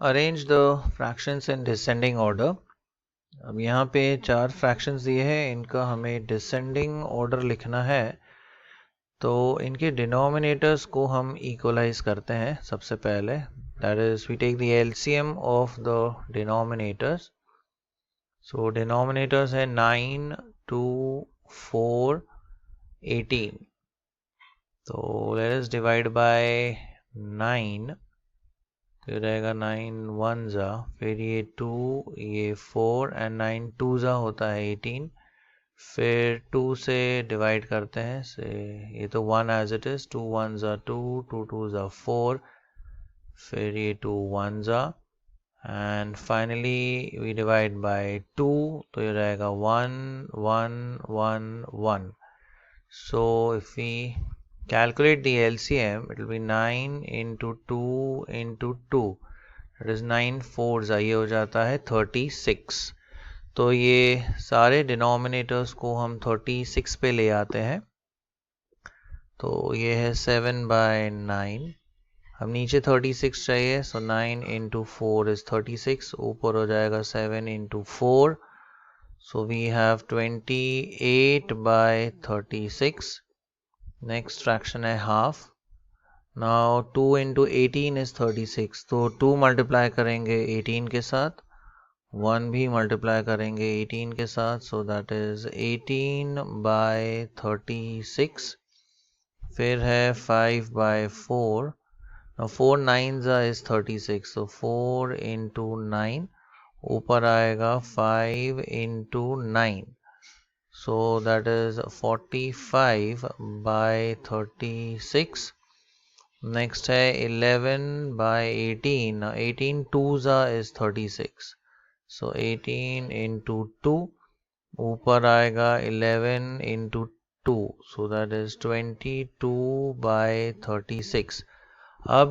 Arrange the fractions in descending order. अब यहाँ पे 4 फ्रैक्शंस दिए हैं, इनका हमें डिसेंडिंग ऑर्डर लिखना है। तो इनके डिनोमिनेटर्स को हम इक्वलाइज करते हैं सबसे पहले। That is we take the LCM of the denominators. So denominators है 9, 2, 4, 18। तो लेट अस डिवाइड बाय 9। तो रहेगा 9 1 जा, फिर ये 2, ये 4 एंड 9 2 जा होता है 18। फिर 2 से डिवाइड करते हैं से ये तो 1 एज इट इज, 2 1 जा 2, 2 2 जा 4, फिर ये 2 1 जा and finally we divide by 2। तो ये रहेगा 1 1 1 1। So if we calculate the LCM, it will be 9 into 2 into 2. That is 9 4s, ये हो जाता है 36। तो ये सारे डिनोमिनेटर्स को हम 36 पे ले आते हैं। तो ये है 7/9। अब नीचे 36 चाहिए, सो 9 into 4 is 36। ऊपर हो जाएगा 7 into 4। So we have 28/36। Next fraction है हाफ। Now 2 into 18 is 36। तो 2 मल्टीप्लाई करेंगे 18 के साथ, 1 भी मल्टीप्लाई करेंगे 18 के साथ। So that is 18/36। फिर है 5/4। Now 4 9s is 36। So 4 into 9, ऊपर आएगा 5 into 9। So that is 45/36। Next है 11/18। 18 2s is 36। So 18 into 2, ऊपर आएगा 11 into 2। So that is 22/36। अब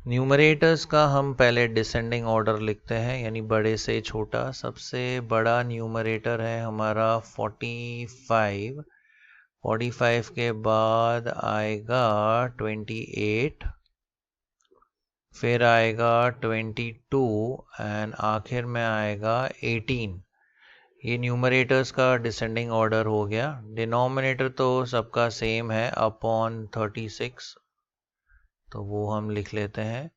न्यूमरेटर्स का हम पहले डिसेंडिंग ऑर्डर लिखते हैं, यानी बड़े से छोटा। सबसे बड़ा न्यूमरेटर है हमारा 45। 45 के बाद आएगा 28, फिर आएगा 22 एंड आखिर में आएगा 18। ये न्यूमरेटर्स का डिसेंडिंग ऑर्डर हो गया। डिनोमिनेटर तो सबका सेम है अपॉन 36, तो वो हम लिख लेते हैं।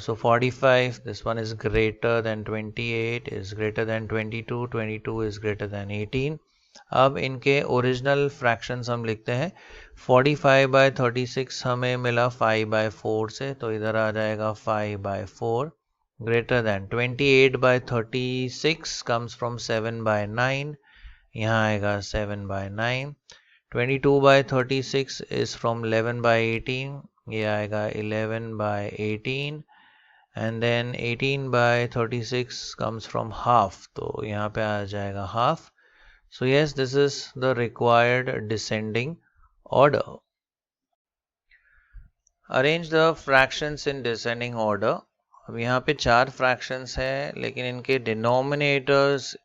So 45, this one is greater than 28, is greater than 22, 22 is greater than 18। अब इनके ओरिजिनल फ्रैक्शंस हम लिखते हैं। 45/36 हमें मिला 5/4 से, तो इधर आ जाएगा 5/4। ग्रेटर देन 28/36 comes from 7/9, यहाँ आएगा 7/9। 22/36 is from 11/18, ये आएगा 11/18 and then 18/36 comes from half, तो यहाँ पे आ जाएगा half। So yes, this is the required descending order. Arrange the fractions in descending order. अब यहाँ पे 4 fractions हैं, लेकिन इनके denominators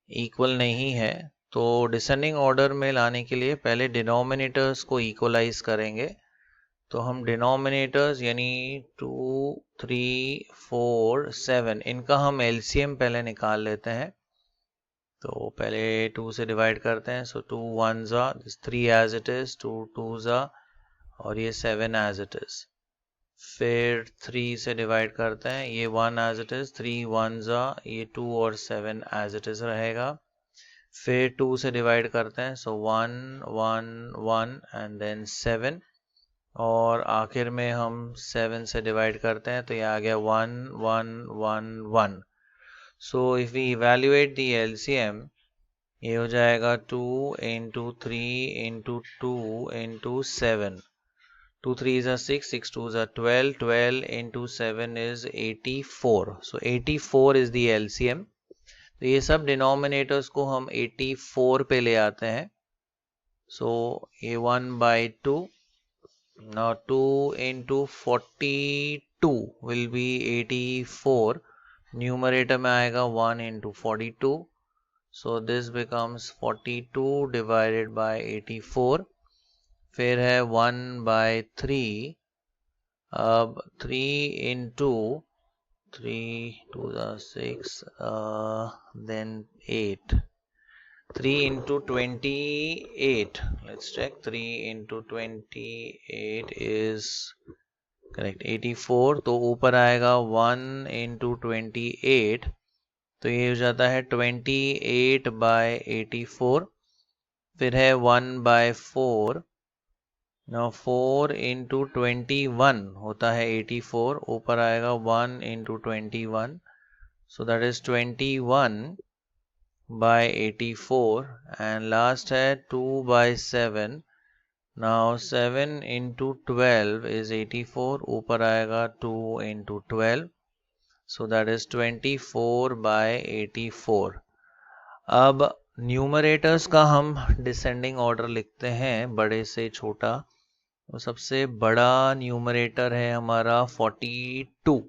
equal नहीं है। तो descending order में लाने के लिए पहले denominators को equalize करेंगे। तो हम डिनोमिनेटर्स यानी 2 3 4 7 इनका हम एलसीएम पहले निकाल लेते हैं। तो पहले 2 से डिवाइड करते हैं। सो 2 1 जा, 3 एज इट इज, 2 2 जा और ये 7 एज इट इज। फिर 3 से डिवाइड करते हैं, ये 1 एज इट इज, 3 1 जा, ये 2 और 7 एज इट इज रहेगा। फिर 2 से डिवाइड करते हैं, सो 1 1 1 एंड देन 7 और आखिर में हम 7 से डिवाइड करते हैं, तो ये आ गया 1 1 1 1। So if we evaluate the LCM, ये हो जाएगा 2 into 3 into 2 into 7। 2 3s are 6, 6 2s are 12, 12 into 7 is 84। So 84 is the LCM। तो ये सब डिनोमिनेटर्स को हम 84 पे ले आते हैं। सो ये 1/2। Now 2 into 42 will be 84। Numerator में आएगा 1 into 42। So this becomes 42 divided by 84। फिर है 1/3। अब 3 into 3 2 6 then 8. 3 into 28. Let's check. 3 into 28 is correct 84. तो ऊपर आएगा 1 into 28. तो ये हो जाता है 28/84. फिर है 1/4. नाउ 4 into 21 होता है 84. ऊपर आएगा 1 into 21. So that is 21/84. And last है 2/7. Now 7 into 12 is 84. ऊपर आएगा 2 into 12. So that is 24/84. अब न्यूमरेटर्स का हम डिसेंडिंग ऑर्डर लिखते हैं, बड़े से छोटा. तो सबसे बड़ा न्यूमरेटर है हमारा 42.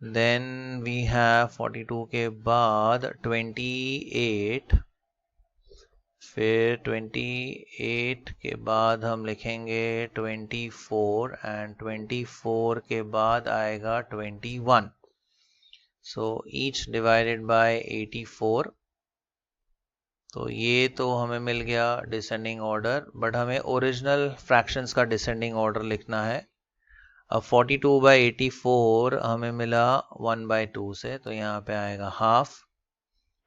देन वी हैव 42 के बाद 28. फिर 28 के बाद हम लिखेंगे 24 एंड 24 के बाद आएगा 21. So each divided by 84. तो ये तो हमें मिल गया डिसेंडिंग ऑर्डर, बट हमें ओरिजिनल फ्रैक्शंस का डिसेंडिंग ऑर्डर लिखना है. अब 42/84 हमें मिला 1/2 से, तो यहाँ पे आएगा half.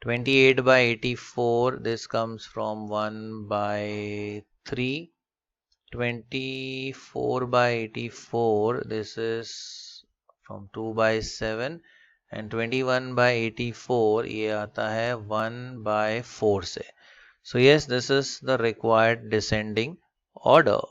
28/84 this comes from 1/3. 24/84 this is from 2/7. and 21/84 ये आता है 1/4 से. So yes, this is the required descending order.